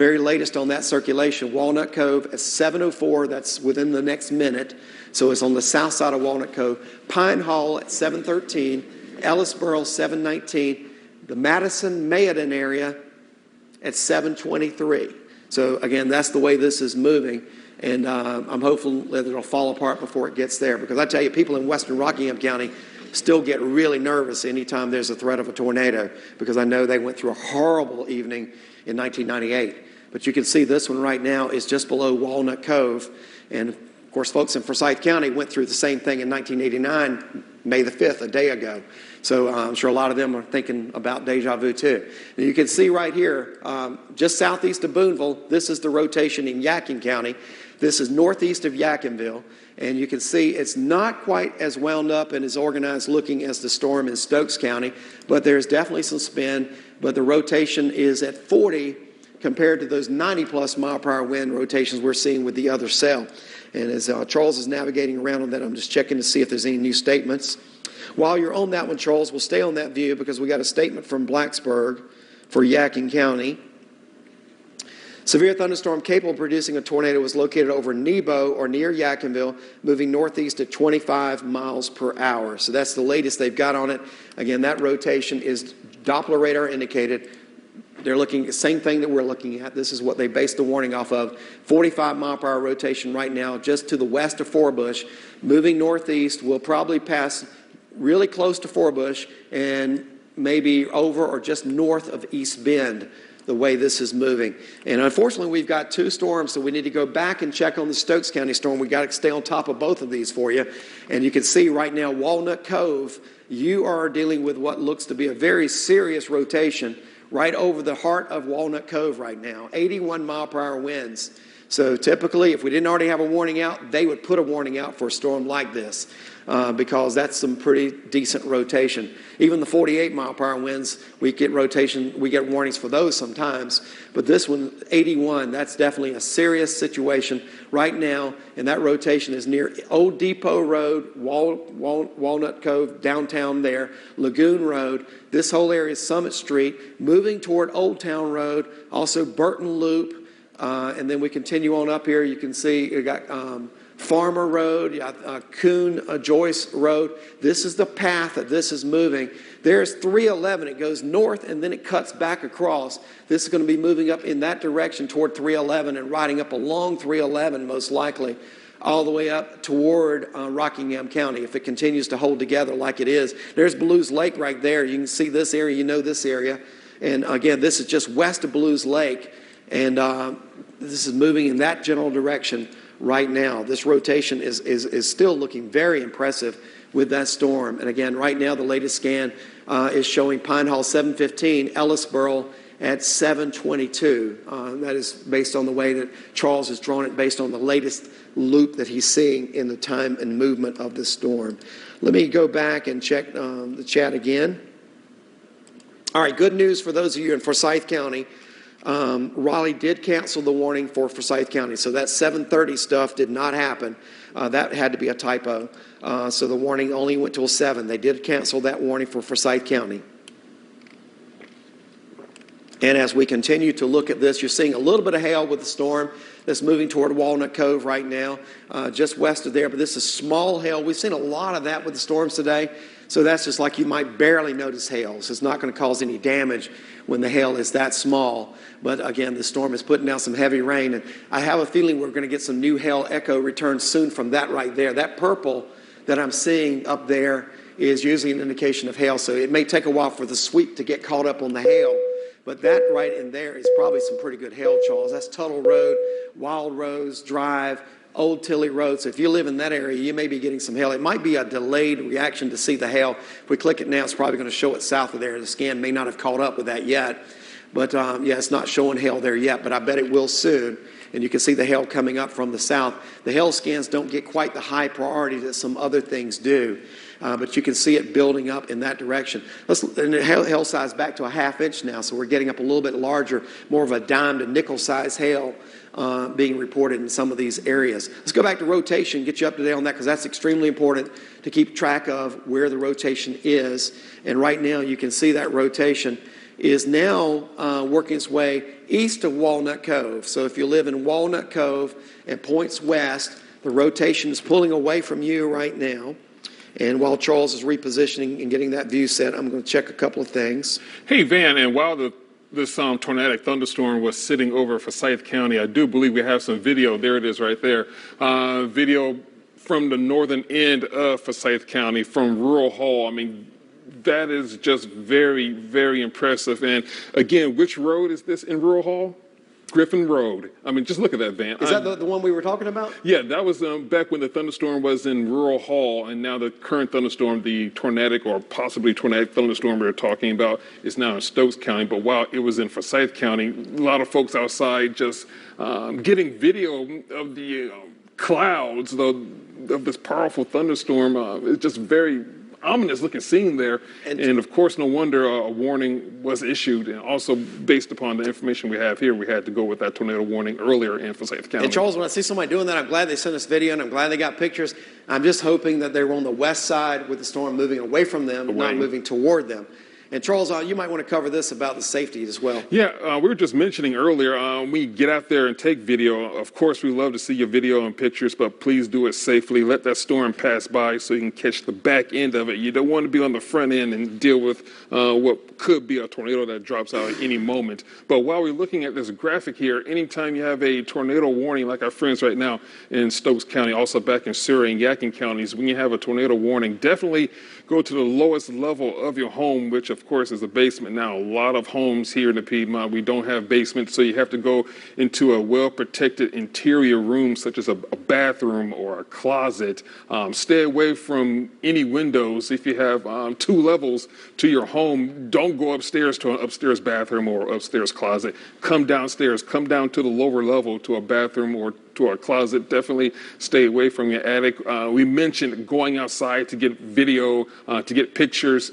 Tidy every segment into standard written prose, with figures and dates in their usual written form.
Very latest on that circulation, Walnut Cove at 7:04, that's within the next minute. So it's on the south side of Walnut Cove. Pine Hall at 7:13, Ellisboro 7:19, the Madison-Mayodan area at 7:23. So again, that's the way this is moving. And I'm hopeful that it'll fall apart before it gets there. Because I tell you, people in western Rockingham County still get really nervous anytime there's a threat of a tornado, because I know they went through a horrible evening in 1998. But you can see this one right now is just below Walnut Cove. And of course, folks in Forsyth County went through the same thing in 1989, May the 5th, a day ago. So I'm sure a lot of them are thinking about deja vu too. And you can see right here, just southeast of Boonville, this is the rotation in Yadkin County. This is northeast of Yadkinville. And you can see it's not quite as wound up and as organized looking as the storm in Stokes County, but there's definitely some spin. But the rotation is at 40 compared to those 90-plus mile-per-hour wind rotations we're seeing with the other cell. And as Charles is navigating around on that, I'm just checking to see if there's any new statements. While you're on that one, Charles, we'll stay on that view because we got a statement from Blacksburg for Yadkin County. Severe thunderstorm capable of producing a tornado was located over Nebo or near Yadkinville, moving northeast at 25 miles per hour. So that's the latest they've got on it. Again, that rotation is Doppler radar indicated. They're looking at the same thing that we're looking at. This is what they based the warning off of. 45 mile per hour rotation right now just to the west of Forbush. Moving northeast, will probably pass really close to Forbush and maybe over or just north of East Bend, the way this is moving. And unfortunately, we've got two storms, so we need to go back and check on the Stokes County storm. We've got to stay on top of both of these for you. And you can see right now, Walnut Cove, you are dealing with what looks to be a very serious rotation right over the heart of Walnut Cove right now, 81 mile per hour winds. So typically, if we didn't already have a warning out, they would put a warning out for a storm like this because that's some pretty decent rotation. Even the 48 mile per hour winds, we get warnings for those sometimes. But this one, 81, that's definitely a serious situation right now. And that rotation is near Old Depot Road, Walnut Cove, downtown there, Lagoon Road. This whole area is Summit Street, moving toward Old Town Road, also Burton Loop. And then we continue on up here. You can see you got Farmer Road, Coon Joyce Road. This is the path that this is moving. There's 311. It goes north and then it cuts back across. This is going to be moving up in that direction toward 311 and riding up along 311 most likely, all the way up toward Rockingham County if it continues to hold together like it is. There's Blues Lake right there. You can see this area. You know this area. And again, this is just west of Blues Lake. And this is moving in that general direction right now. This rotation is still looking very impressive with that storm. And again, right now, the latest scan is showing Pine Hall 715, Ellisboro at 722. That is based on the way that Charles has drawn it, based on the latest loop that he's seeing in the time and movement of the storm. Let me go back and check the chat again. All right, good news for those of you in Forsyth County. Raleigh did cancel the warning for Forsyth County, so that 7:30 stuff did not happen. That had to be a typo. So the warning only went till 7. They did cancel that warning for Forsyth County. And as we continue to look at this, you're seeing a little bit of hail with the storm that's moving toward Walnut Cove right now, just west of there. But this is small hail. We've seen a lot of that with the storms today. So that's just like you might barely notice hail. So it's not going to cause any damage when the hail is that small. But again, the storm is putting down some heavy rain. And I have a feeling we're going to get some new hail echo returns soon from that right there. That purple that I'm seeing up there is usually an indication of hail. So it may take a while for the sweep to get caught up on the hail. But that right in there is probably some pretty good hail, Charles. That's Tuttle Road, Wild Rose Drive, Old Tilley Road. So if you live in that area, you may be getting some hail. It might be a delayed reaction to see the hail. If we click it now, it's probably going to show it south of there. The scan may not have caught up with that yet. But yeah, it's not showing hail there yet, but I bet it will soon. And you can see the hail coming up from the south. The hail scans don't get quite the high priority that some other things do. But you can see it building up in that direction. And the hail size back to a ½ inch now, so we're getting up a little bit larger, more of a dime to nickel size hail being reported in some of these areas. Let's go back to rotation, get you up to date on that, because that's extremely important to keep track of where the rotation is. And right now you can see that rotation is now working its way east of Walnut Cove. So if you live in Walnut Cove and points west, the rotation is pulling away from you right now. And while Charles is repositioning and getting that view set, I'm going to check a couple of things. Hey, Van, and while this tornadic thunderstorm was sitting over Forsyth County, I do believe we have some video. There it is right there. Video from the northern end of Forsyth County, from Rural Hall. I mean, that is just very, very impressive. And again, which road is this in Rural Hall? Griffin Road. I mean, just look at that, Van. Is that the one we were talking about? Yeah, that was back when the thunderstorm was in Rural Hall, and now the current thunderstorm, the tornadic or possibly tornadic thunderstorm we're talking about, is now in Stokes County. But while it was in Forsyth County, a lot of folks outside just getting video of the clouds of this powerful thunderstorm. It's just very ominous looking scene there, and of course, no wonder a warning was issued. And also, based upon the information we have here, we had to go with that tornado warning earlier in Forsyth County. And Charles, when I see somebody doing that, I'm glad they sent us video, and I'm glad they got pictures. I'm just hoping that they were on the west side with the storm moving away from them, not moving toward them. And Charles, you might want to cover this about the safety as well. Yeah, we were just mentioning earlier, we get out there and take video. Of course, we love to see your video and pictures, but please do it safely. Let that storm pass by so you can catch the back end of it. You don't want to be on the front end and deal with what could be a tornado that drops out at any moment. But while we're looking at this graphic here, anytime you have a tornado warning, like our friends right now in Stokes County, also back in Surrey and Yadkin counties, when you have a tornado warning, definitely go to the lowest level of your home, which of course is the basement. Now, a lot of homes here in the Piedmont, we don't have basements, so you have to go into a well-protected interior room, such as a bathroom or a closet. Stay away from any windows. If you have 2 levels to your home, don't go upstairs to an upstairs bathroom or upstairs closet. Come downstairs, come down to the lower level to a bathroom or to our closet. Definitely stay away from your attic. We mentioned going outside to get video, to get pictures.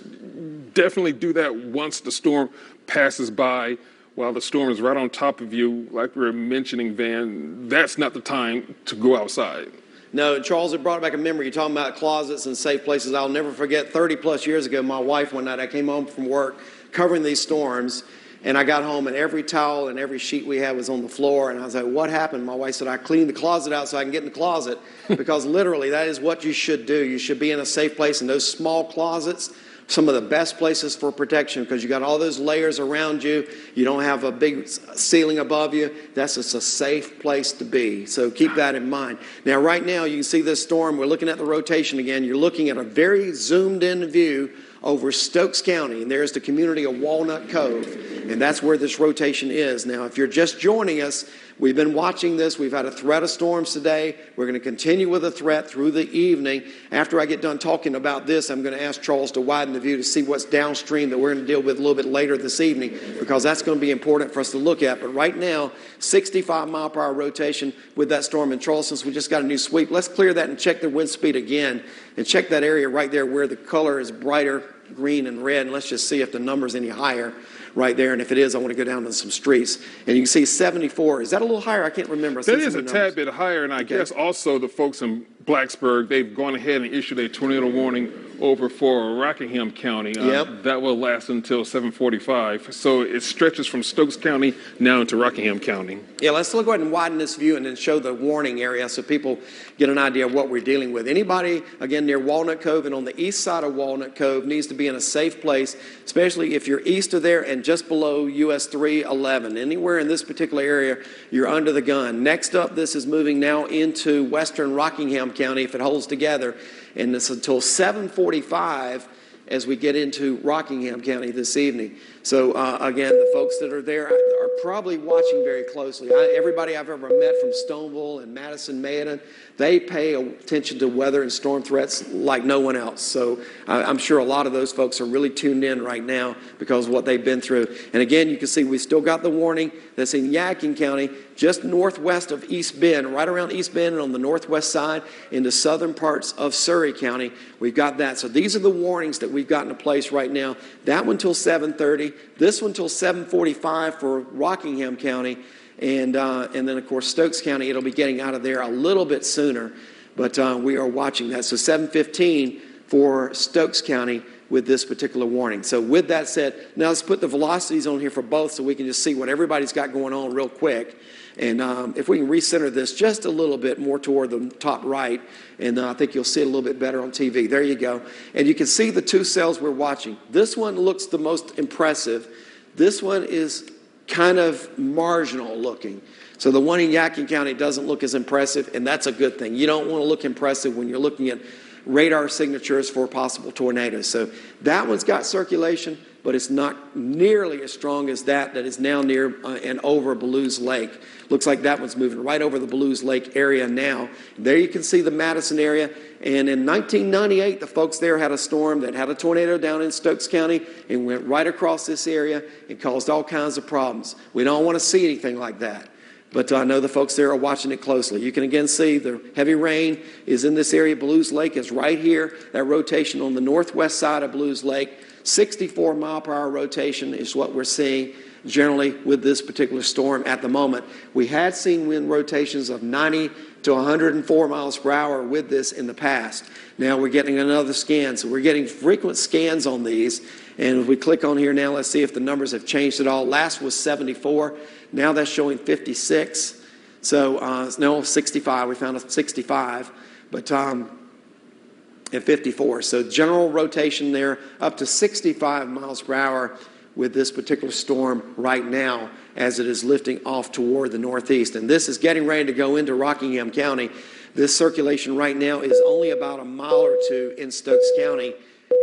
Definitely do that once the storm passes by. While the storm is right on top of you, like we were mentioning, Van, that's not the time to go outside. No, Charles, it brought back a memory. You're talking about closets and safe places. I'll never forget 30-plus years ago, my wife, one night, I came home from work covering these storms, and I got home, and every towel and every sheet we had was on the floor. And I was like, what happened? My wife said, I cleaned the closet out so I can get in the closet. Because literally, that is what you should do. You should be in a safe place. And those small closets, some of the best places for protection, because you got all those layers around you. You don't have a big ceiling above you. That's just a safe place to be. So keep that in mind. Now, right now, you can see this storm. We're looking at the rotation again. You're looking at a very zoomed-in view over Stokes County, and there's the community of Walnut Cove, and that's where this rotation is. Now, if you're just joining us, we've been watching this. We've had a threat of storms today. We're going to continue with a threat through the evening. After I get done talking about this, I'm going to ask Charles to widen the view to see what's downstream that we're going to deal with a little bit later this evening, because that's going to be important for us to look at. But right now, 65-mile-per-hour rotation with that storm. And Charles, since we just got a new sweep, let's clear that and check the wind speed again, and check that area right there where the color is brighter green and red, and let's just see if the number's any higher right there. And if it is, I want to go down to some streets. And you can see 74. Is that a little higher? I can't remember. That is a tad bit higher, and I guess also the folks in Blacksburg, they've gone ahead and issued a tornado warning over for Rockingham County. That will last until 7:45. So it stretches from Stokes County now into Rockingham County. Yeah, let's go ahead and widen this view and then show the warning area so people get an idea of what we're dealing with. Anybody, again, near Walnut Cove and on the east side of Walnut Cove needs to be in a safe place, especially if you're east of there and just below US 311. Anywhere in this particular area, you're under the gun. Next up, this is moving now into western Rockingham County if it holds together, and it's until 7:45 as we get into Rockingham County this evening. So again, the folks that are there are probably watching very closely. Everybody I've ever met from Stoneville and Madison, Maiden, they pay attention to weather and storm threats like no one else. So I'm sure a lot of those folks are really tuned in right now because of what they've been through. And again, you can see we still got the warning that's in Yadkin County, just northwest of East Bend, right around East Bend and on the northwest side into southern parts of Surrey County. We've got that. So these are the warnings that we've got into place right now. That one till 7:30, this one till 7:45 for Rockingham County, and then of course Stokes County, it'll be getting out of there a little bit sooner, but we are watching that. So 7:15 for Stokes County, with this particular warning. So with that said, now let's put the velocities on here for both so we can just see what everybody's got going on real quick. And if we can recenter this just a little bit more toward the top right, and I think you'll see it a little bit better on TV. There you go. And you can see the two cells we're watching. This one looks the most impressive. This one is kind of marginal looking. So the one in Yadkin County doesn't look as impressive, and that's a good thing. You don't want to look impressive when you're looking at radar signatures for possible tornadoes. So that one's got circulation, but it's not nearly as strong as that is now near and over Ballew's Lake. Looks like that one's moving right over the Ballew's Lake area now. There you can see the Madison area. And in 1998, the folks there had a storm that had a tornado down in Stokes County and went right across this area and caused all kinds of problems. We don't want to see anything like that. But I know the folks there are watching it closely. You can again see the heavy rain is in this area. Ballew's Lake is right here. That rotation on the northwest side of Ballew's Lake, 64 mile per hour rotation is what we're seeing generally with this particular storm at the moment. We had seen wind rotations of 90 to 104 miles per hour with this in the past. Now we're getting another scan. So we're getting frequent scans on these. And if we click on here now, let's see if the numbers have changed at all. Last was 74. Now that's showing 56. So no, 65. We found a 65. But at 54. So general rotation there up to 65 miles per hour with this particular storm right now as it is lifting off toward the northeast. And this is getting ready to go into Rockingham County. This circulation right now is only about a mile or two in Stokes County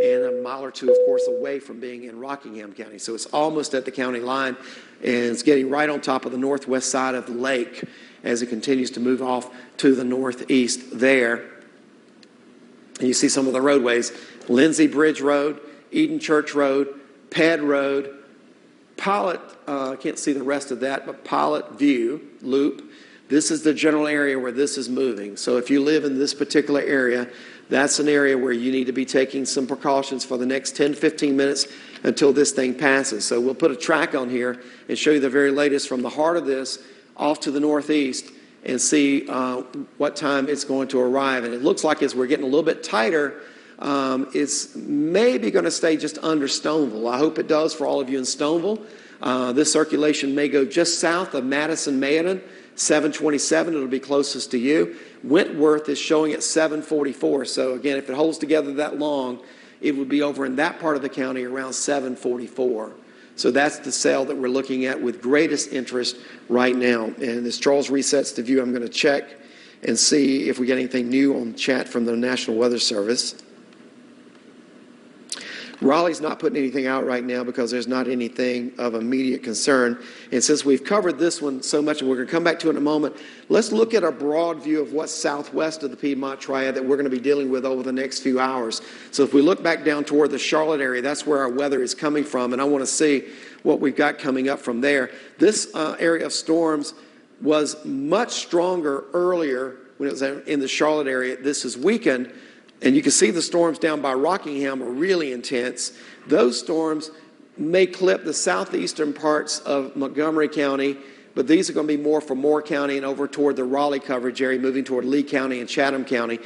and a mile or two, of course, away from being in Rockingham County. So it's almost at the county line, and it's getting right on top of the northwest side of the lake as it continues to move off to the northeast there. And you see some of the roadways: Lindsay Bridge Road, Eden Church Road, Ped Road, Pilot, I can't see the rest of that, but Pilot View Loop. This is the general area where this is moving. So if you live in this particular area, that's an area where you need to be taking some precautions for the next 10 to 15 minutes until this thing passes. So we'll put a track on here and show you the very latest from the heart of this off to the northeast and see what time it's going to arrive. And it looks like as we're getting a little bit tighter, it's maybe going to stay just under Stoneville. I hope it does for all of you in Stoneville. This circulation may go just south of Madison-Mayodan, 727. It'll be closest to you. Wentworth is showing at 744. So again, if it holds together that long, it would be over in that part of the county around 744. So that's the cell that we're looking at with greatest interest right now. And as Charles resets the view, I'm going to check and see if we get anything new on chat from the National Weather Service. Raleigh's not putting anything out right now because there's not anything of immediate concern. And since we've covered this one so much, and we're going to come back to it in a moment, let's look at a broad view of what's southwest of the Piedmont Triad that we're going to be dealing with over the next few hours. So if we look back down toward the Charlotte area, that's where our weather is coming from, and I want to see what we've got coming up from there. This area of storms was much stronger earlier when it was in the Charlotte area. This is weakened. And you can see the storms down by Rockingham are really intense. Those storms may clip the southeastern parts of Montgomery County, but these are going to be more for Moore County and over toward the Raleigh coverage area, moving toward Lee County and Chatham County.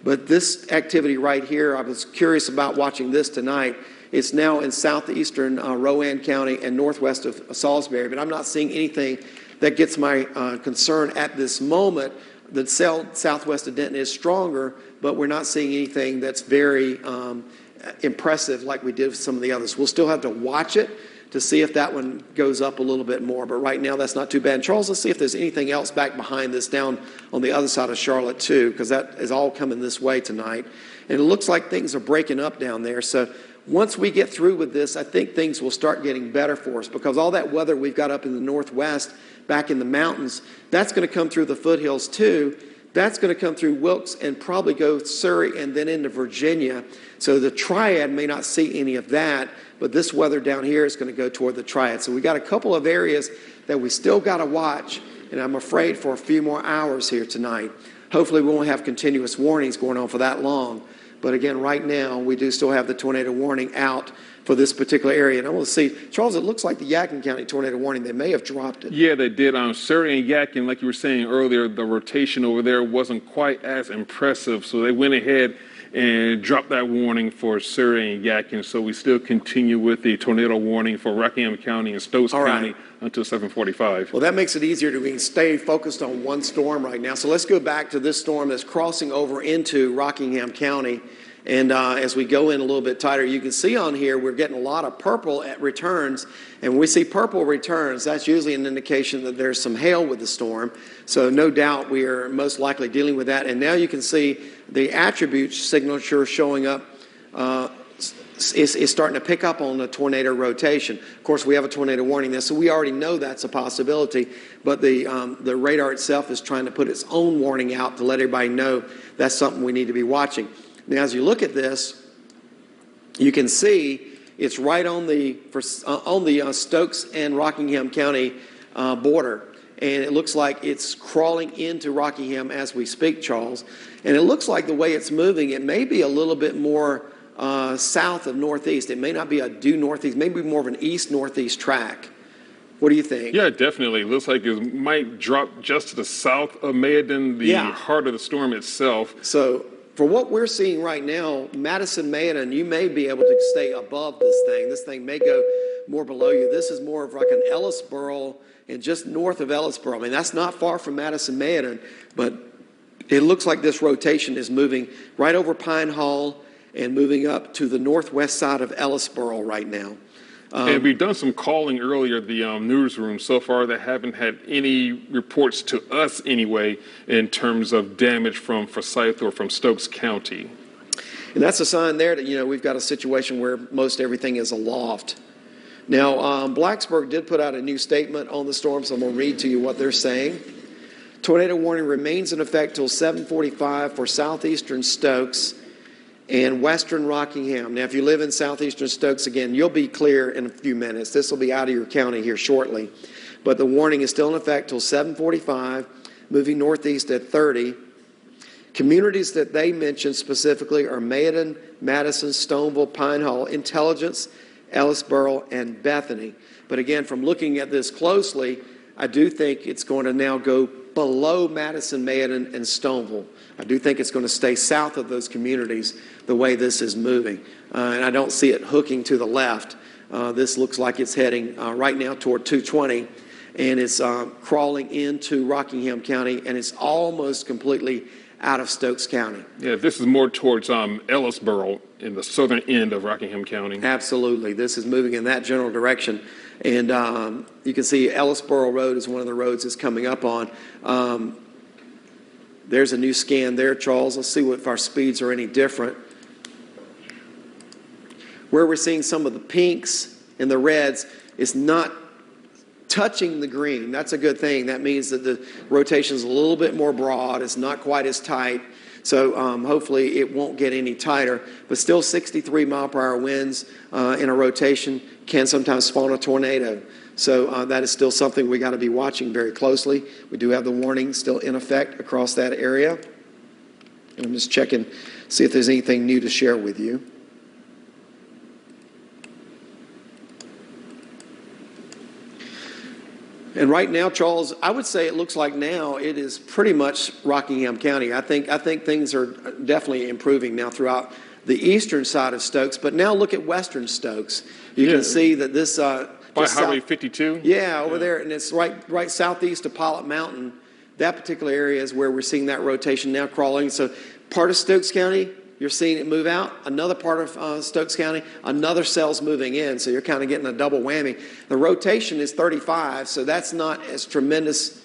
But this activity right here, I was curious about watching this tonight. It's now in southeastern Rowan County and northwest of Salisbury, but I'm not seeing anything that gets my concern at this moment. The cell southwest of Denton is stronger, but we're not seeing anything that's very impressive like we did with some of the others. We'll still have to watch it to see if that one goes up a little bit more. But right now, that's not too bad. And Charles, let's see if there's anything else back behind this down on the other side of Charlotte, too, because that is all coming this way tonight. And it looks like things are breaking up down there. So once we get through with this, I think things will start getting better for us, because all that weather we've got up in the northwest, back in the mountains, that's going to come through the foothills too. That's going to come through Wilkes and probably go Surrey and then into Virginia. So the Triad may not see any of that, but this weather down here is going to go toward the Triad. So we got a couple of areas that we still got to watch, and I'm afraid for a few more hours here tonight. Hopefully we won't have continuous warnings going on for that long. But again, right now, we do still have the tornado warning out for this particular area. And I want to see, Charles, it looks like the Yadkin County tornado warning, they may have dropped it. Yeah, they did. Surrey and Yadkin, like you were saying earlier, the rotation over there wasn't quite as impressive. So they went ahead and dropped that warning for Surrey and Yadkin. So we still continue with the tornado warning for Rockingham County and Stokes County until 7:45. Well, that makes it easier to stay focused on one storm right now. So let's go back to this storm that's crossing over into Rockingham County. And as we go in a little bit tighter, you can see on here we're getting a lot of purple at returns. And when we see purple returns, that's usually an indication that there's some hail with the storm. So no doubt we are most likely dealing with that. And now you can see the attribute signature showing up is starting to pick up on the tornado rotation. Of course, we have a tornado warning there, so we already know that's a possibility. But the radar itself is trying to put its own warning out to let everybody know that's something we need to be watching. Now, as you look at this, you can see it's right on the Stokes and Rockingham County border. And it looks like it's crawling into Rockingham as we speak, Charles. And it looks like the way it's moving, it may be a little bit more south of northeast. It may not be a due northeast, maybe more of an east-northeast track. What do you think? Yeah, definitely. It looks like it might drop just to the south of Mayodan, the heart of the storm itself. So for what we're seeing right now, Madison, Mayodan, you may be able to stay above this thing. This thing may go more below you. This is more of like an Ellisboro and just north of Ellisboro. I mean, that's not far from Madison, Mayodan, but it looks like this rotation is moving right over Pine Hall and moving up to the northwest side of Ellisboro right now. And we've done some calling earlier, the newsroom. So far, they haven't had any reports to us anyway in terms of damage from Forsyth or from Stokes County. And that's a sign there that, we've got a situation where most everything is aloft. Now, Blacksburg did put out a new statement on the storm, so I'm going to read to you what they're saying. Tornado warning remains in effect till 7:45 for southeastern Stokes and western Rockingham. Now, if you live in southeastern Stokes, again, you'll be clear in a few minutes. This will be out of your county here shortly. But the warning is still in effect till 7:45, moving northeast at 30. Communities that they mentioned specifically are Mayodan, Madison, Stoneville, Pine Hall, Intelligence, Ellisboro, and Bethany. But again, from looking at this closely, I do think it's going to now go below Madison, Mayodan, and Stoneville. I do think it's going to stay south of those communities the way this is moving. And I don't see it hooking to the left. This looks like it's heading right now toward 220, and it's crawling into Rockingham County, and it's almost completely out of Stokes County. Yeah, this is more towards Ellisboro in the southern end of Rockingham County. Absolutely. This is moving in that general direction. And you can see Ellisboro Road is one of the roads it's coming up on. There's a new scan there, Charles. Let's see if our speeds are any different. Where we're seeing some of the pinks and the reds, it's not touching the green. That's a good thing. That means that the rotation is a little bit more broad. It's not quite as tight. So hopefully it won't get any tighter. But still 63 mile per hour winds in a rotation can sometimes spawn a tornado. So that is still something we got to be watching very closely. We do have the warning still in effect across that area. And I'm just checking, see if there's anything new to share with you. And right now, Charles, I would say it looks like now it is pretty much Rockingham County. I think things are definitely improving now throughout the eastern side of Stokes. But now look at western Stokes. You can see that this by Highway 52? Yeah, over there, and it's right southeast of Pollitt Mountain. That particular area is where we're seeing that rotation now crawling. So part of Stokes County, you're seeing it move out. Another part of Stokes County, another cell's moving in. So you're kind of getting a double whammy. The rotation is 35, so that's not as tremendous,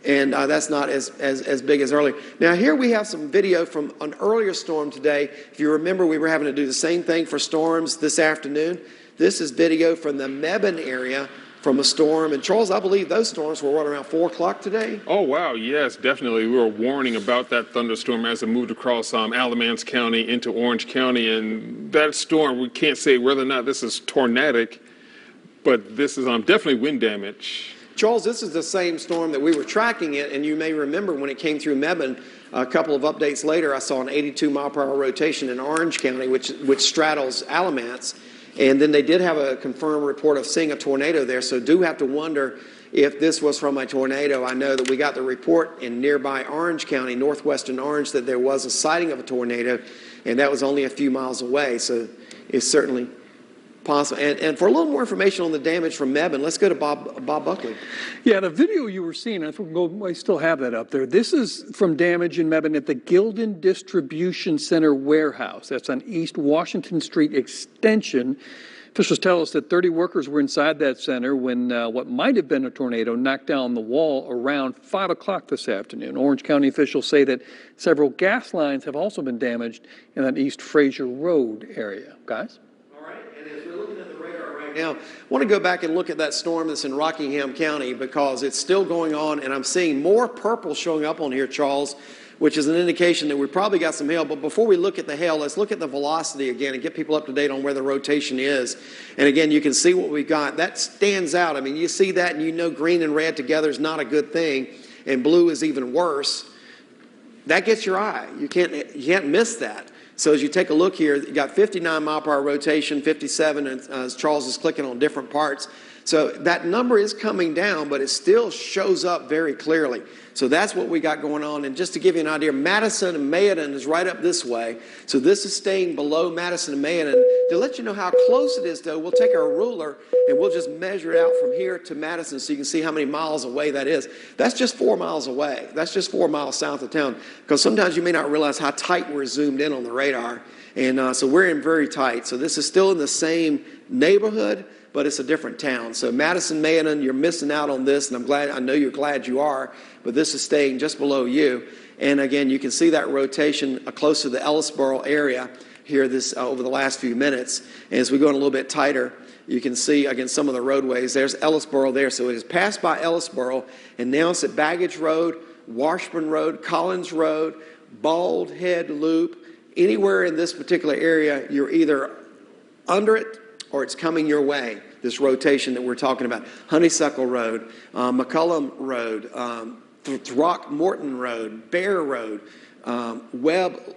and that's not as big as earlier. Now here we have some video from an earlier storm today. If you remember, we were having to do the same thing for storms this afternoon. This is video from the Melbourne area from a storm. And Charles, I believe those storms were around 4 o'clock today? Oh, wow. Yes, definitely. We were warning about that thunderstorm as it moved across Alamance County into Orange County. And that storm, we can't say whether or not this is tornadic, but this is definitely wind damage. Charles, this is the same storm that we were tracking it, and you may remember when it came through Melbourne, a couple of updates later, I saw an 82 mile per hour rotation in Orange County, which straddles Alamance. And then they did have a confirmed report of seeing a tornado there, so do have to wonder if this was from a tornado. I know that we got the report in nearby Orange County, northwestern Orange, that there was a sighting of a tornado, and that was only a few miles away. So it's certainly possible. And for a little more information on the damage from Melbourne, let's go to Bob Buckley. Yeah, the video you were seeing, I still have that up there. This is from damage in Melbourne at the Gildan Distribution Center warehouse. That's on East Washington Street Extension. Officials tell us that 30 workers were inside that center when what might have been a tornado knocked down the wall around 5 o'clock this afternoon. Orange County officials say that several gas lines have also been damaged in that East Fraser Road area. Guys? Now, I want to go back and look at that storm that's in Rockingham County because it's still going on, and I'm seeing more purple showing up on here, Charles, which is an indication that we probably got some hail. But before we look at the hail, let's look at the velocity again and get people up to date on where the rotation is. And again, you can see what we got. That stands out. I mean, you see that and you know green and red together is not a good thing, and blue is even worse. That gets your eye. You can't miss that. So as you take a look here, you got 59 mile per hour rotation, 57, and as Charles is clicking on different parts. So that number is coming down, but it still shows up very clearly. So that's what we got going on. And just to give you an idea, Madison and Mayodan is right up this way. So this is staying below Madison and Mayodan. To let you know how close it is, though, we'll take our ruler and we'll just measure it out from here to Madison so you can see how many miles away that is. That's just 4 miles away. That's just 4 miles south of town. Because sometimes you may not realize how tight we're zoomed in on the radar. And so we're in very tight. So this is still in the same neighborhood, but it's a different town. So Madison, Mayodan, you're missing out on this, and I know you're glad you are, but this is staying just below you. And again, you can see that rotation close to the Ellisboro area here over the last few minutes. And as we go in a little bit tighter, you can see, again, some of the roadways. There's Ellisboro there. So it has passed by Ellisboro, and now it's at Baggage Road, Washburn Road, Collins Road, Bald Head Loop. Anywhere in this particular area, you're either under it or it's coming your way, this rotation that we're talking about. Honeysuckle Road, McCullum Road, Throckmorton Road, Bear Road, Webb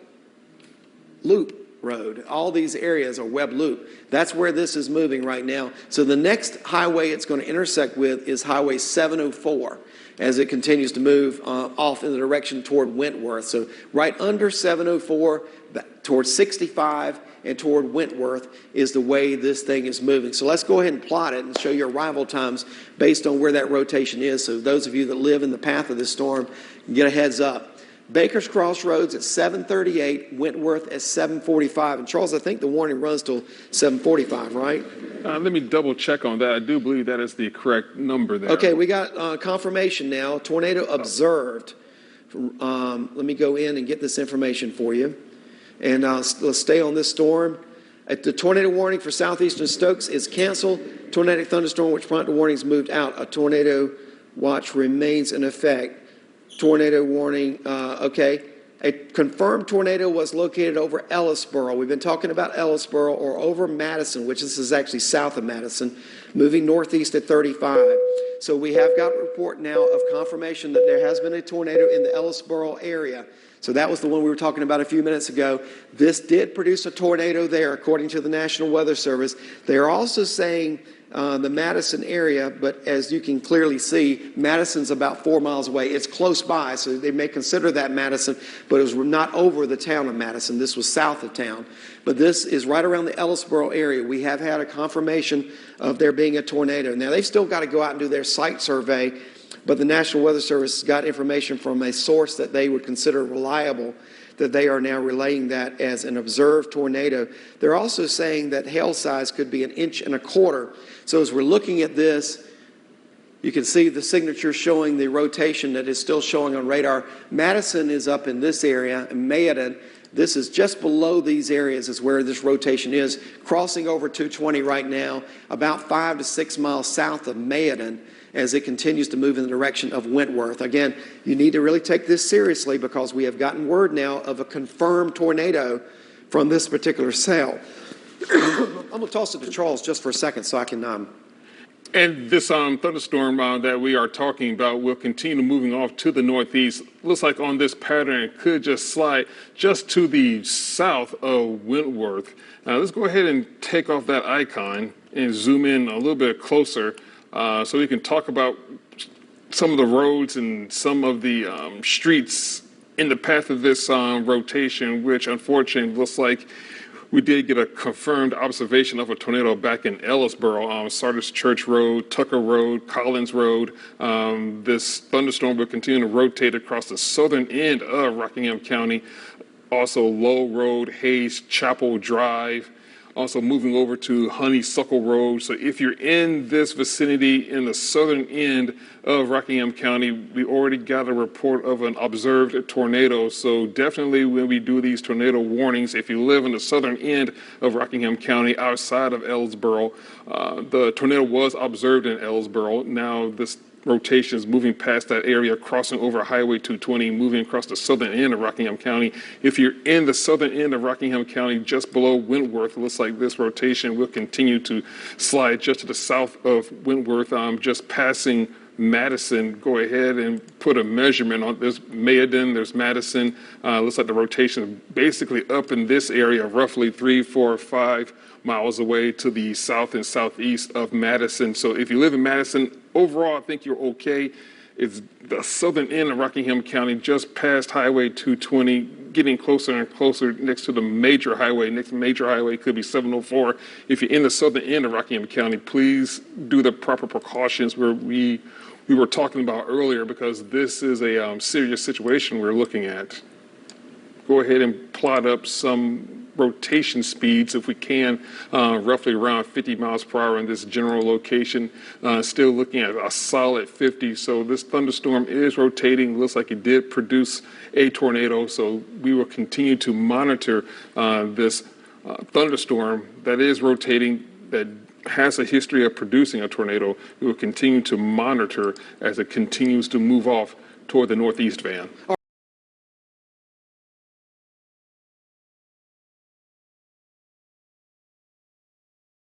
Loop Road. All these areas are Webb Loop. That's where this is moving right now. So the next highway it's going to intersect with is Highway 704 as it continues to move off in the direction toward Wentworth. So right under 704, towards 65, and toward Wentworth is the way this thing is moving. So let's go ahead and plot it and show you arrival times based on where that rotation is. So those of you that live in the path of this storm can get a heads up. Baker's Crossroads at 7:38, Wentworth at 7:45. And Charles, I think the warning runs till 7:45, right? Let me double check on that. I do believe that is the correct number there. Okay, we got confirmation now. Tornado observed. Let me go in and get this information for you. And let's stay on this storm. The tornado warning for southeastern Stokes is canceled. Tornadic thunderstorm, which prompted warnings, moved out. A tornado watch remains in effect. Tornado warning, okay. A confirmed tornado was located over Ellisboro. We've been talking about Ellisboro, or over Madison, which this is actually south of Madison, moving northeast at 35. So we have got a report now of confirmation that there has been a tornado in the Ellisboro area. So that was the one we were talking about a few minutes ago. This did produce a tornado there, according to the National Weather Service. They are also saying the Madison area, but as you can clearly see, Madison's about 4 miles away. It's close by, so they may consider that Madison, but it was not over the town of Madison. This was south of town. But this is right around the Ellisboro area. We have had a confirmation of there being a tornado. Now, they've still got to go out and do their site survey, but the National Weather Service got information from a source that they would consider reliable, that they are now relaying that as an observed tornado. They're also saying that hail size could be 1.25 inches. So as we're looking at this, you can see the signature showing the rotation that is still showing on radar. Madison is up in this area, and Mayodan, this is just below these areas is where this rotation is, crossing over 220 right now, about 5 to 6 miles south of Mayodan, as it continues to move in the direction of Wentworth. Again, you need to really take this seriously because we have gotten word now of a confirmed tornado from this particular cell. I'm going to toss it to Charles just for a second so I can... And this thunderstorm that we are talking about will continue moving off to the northeast. Looks like on this pattern it could just slide just to the south of Wentworth. Let's go ahead and take off that icon and zoom in a little bit closer so we can talk about some of the roads and some of the streets in the path of this rotation, which unfortunately looks like we did get a confirmed observation of a tornado back in Ellisboro, Sardis Church Road, Tucker Road, Collins Road. This thunderstorm will continue to rotate across the southern end of Rockingham County. Also Low Road, Hayes, Chapel Drive. Also moving over to Honeysuckle Road. So if you're in this vicinity in the southern end of Rockingham County, we already got a report of an observed tornado. So definitely when we do these tornado warnings, if you live in the southern end of Rockingham County outside of Ellisboro, the tornado was observed in Ellisboro. Now this rotation is moving past that area, crossing over Highway 220, moving across the southern end of Rockingham County. If you're in the southern end of Rockingham County, just below Wentworth, it looks like this rotation will continue to slide just to the south of Wentworth, just passing Madison. Go ahead and put a measurement on this. Mayodan, there's Madison. Looks like the rotation is basically up in this area, roughly 3, 4, 5 miles away to the south and southeast of Madison. So if you live in Madison, overall, I think you're okay. It's the southern end of Rockingham County, just past Highway 220, getting closer and closer next to the major highway. Next major highway could be 704. If you're in the southern end of Rockingham County, please do the proper precautions where we were talking about earlier, because this is a serious situation we're looking at. Go ahead and plot up some rotation speeds if we can, roughly around 50 miles per hour in this general location. Still looking at a solid 50. So this thunderstorm is rotating. Looks like it did produce a tornado. So we will continue to monitor this thunderstorm that is rotating, that has a history of producing a tornado. We will continue to monitor as it continues to move off toward the northeast van.